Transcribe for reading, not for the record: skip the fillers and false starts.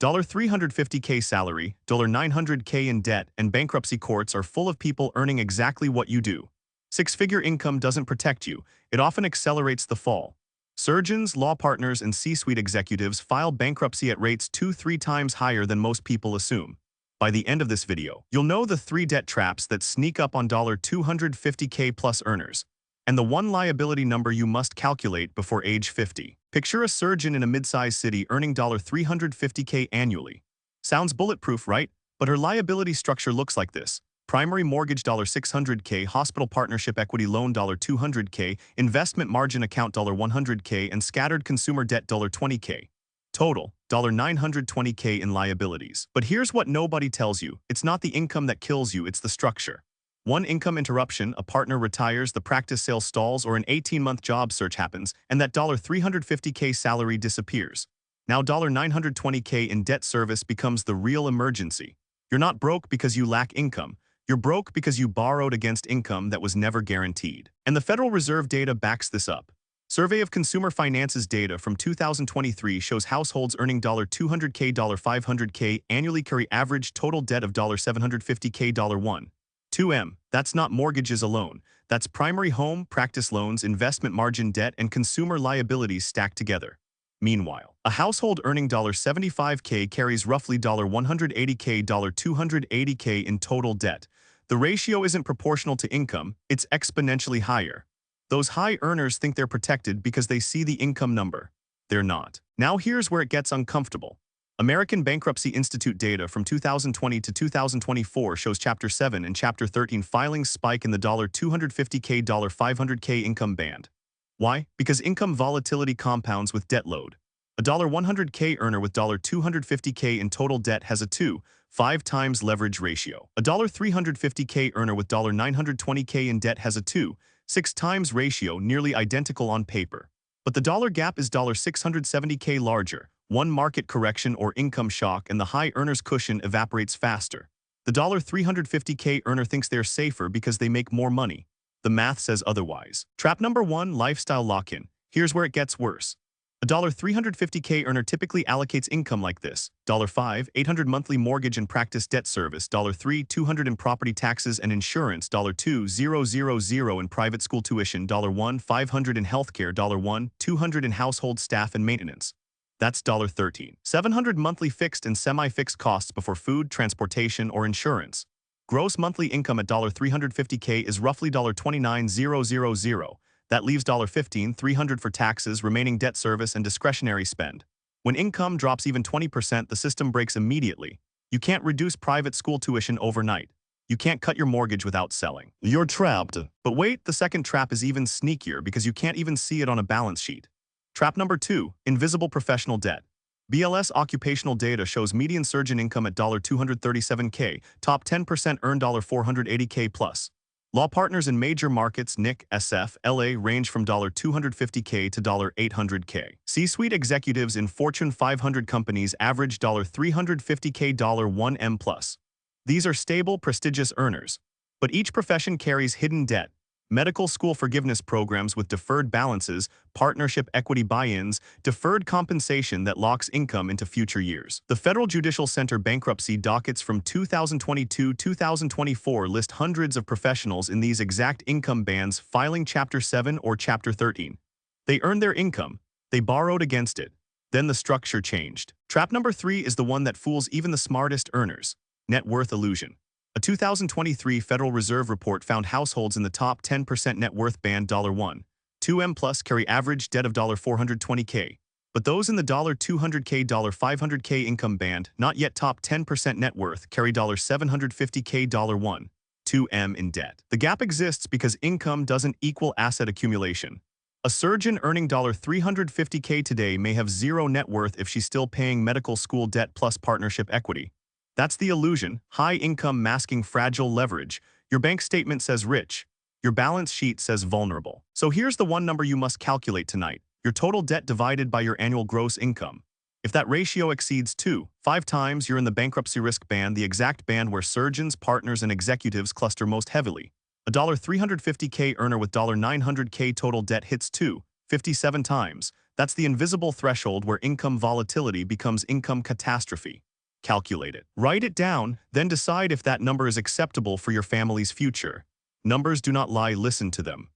$350K salary, $900K in debt, and bankruptcy courts are full of people earning exactly what you do. Six-figure income doesn't protect you, it often accelerates the fall. Surgeons, law partners, and C-suite executives file bankruptcy at rates 2-3 times higher than most people assume. By the end of this video, you'll know the 3 debt traps that sneak up on $250K plus earners, and the 1 liability number you must calculate before age 50. Picture a surgeon in a mid-sized city earning $350K annually. Sounds bulletproof, right? But her liability structure looks like this. Primary mortgage $600K, hospital partnership equity loan $200K, investment margin account $100K, and scattered consumer debt $20K. Total, $920K in liabilities. But here's what nobody tells you. It's not the income that kills you, it's the structure. One income interruption, a partner retires, the practice sale stalls, or an 18-month job search happens, and that $350K salary disappears. Now $920K in debt service becomes the real emergency. You're not broke because you lack income. You're broke because you borrowed against income that was never guaranteed. And the Federal Reserve data backs this up. Survey of Consumer Finance's data from 2023 shows households earning $200K, $500K annually carry average total debt of $750K, $2M. That's not mortgages alone. That's primary home, practice loans, investment margin debt, and consumer liabilities stacked together. Meanwhile, a household earning $75K carries roughly $180K, $280K in total debt. The ratio isn't proportional to income, it's exponentially higher. Those high earners think they're protected because they see the income number. They're not. Now here's where it gets uncomfortable. American Bankruptcy Institute data from 2020 to 2024 shows Chapter 7 and Chapter 13 filings spike in the $250K, $500K income band. Why? Because income volatility compounds with debt load. A $100K earner with $250K in total debt has a 2.5 times leverage ratio. A $350K earner with $920K in debt has a 2.6 times ratio, nearly identical on paper. But the dollar gap is $670K larger. One market correction or income shock and the high earner's cushion evaporates faster. The $350K earner thinks they're safer because they make more money. The math says otherwise. Trap number 1, lifestyle lock-in. Here's where it gets worse. A $350K earner typically allocates income like this: $5, $800 monthly mortgage and practice debt service, $3, $200 in property taxes and insurance, $2,000 in private school tuition, $1, $500 in healthcare, $1, $200 in household staff and maintenance. That's $13. $700 monthly fixed and semi-fixed costs before food, transportation, or insurance. Gross monthly income at $350K is roughly $29,000. That leaves $15,300 for taxes, remaining debt service, and discretionary spend. When income drops even 20%, the system breaks immediately. You can't reduce private school tuition overnight. You can't cut your mortgage without selling. You're trapped. But wait, the second trap is even sneakier because you can't even see it on a balance sheet. Trap number 2, invisible professional debt. BLS occupational data shows median surgeon income at $237K, top 10% earn $480K plus. Law partners in major markets NIC, SF, LA range from $250K to $800K. C-suite executives in Fortune 500 companies average $350K, $1M plus. These are stable, prestigious earners. But each profession carries hidden debt. Medical school forgiveness programs with deferred balances, partnership equity buy-ins, deferred compensation that locks income into future years. The Federal Judicial Center bankruptcy dockets from 2022-2024 list hundreds of professionals in these exact income bands filing Chapter 7 or Chapter 13. They earned their income. They borrowed against it. Then the structure changed. Trap number 3 is the one that fools even the smartest earners. Net worth illusion. A 2023 Federal Reserve report found households in the top 10% net worth band $1, $2M plus carry average debt of $420K. But those in the $200K, $500K income band, not yet top 10% net worth, carry $750K, $1, $2M in debt. The gap exists because income doesn't equal asset accumulation. A surgeon earning $350K today may have zero net worth if she's still paying medical school debt plus partnership equity. That's the illusion, high income masking fragile leverage. Your bank statement says rich. Your balance sheet says vulnerable. So here's the one number you must calculate tonight: your total debt divided by your annual gross income. If that ratio exceeds 2.5 times, you're in the bankruptcy risk band, the exact band where surgeons, partners, and executives cluster most heavily. A $350K earner with $900K total debt hits 2.57 times. That's the invisible threshold where income volatility becomes income catastrophe. Calculate it. Write it down, then decide if that number is acceptable for your family's future. Numbers do not lie, listen to them.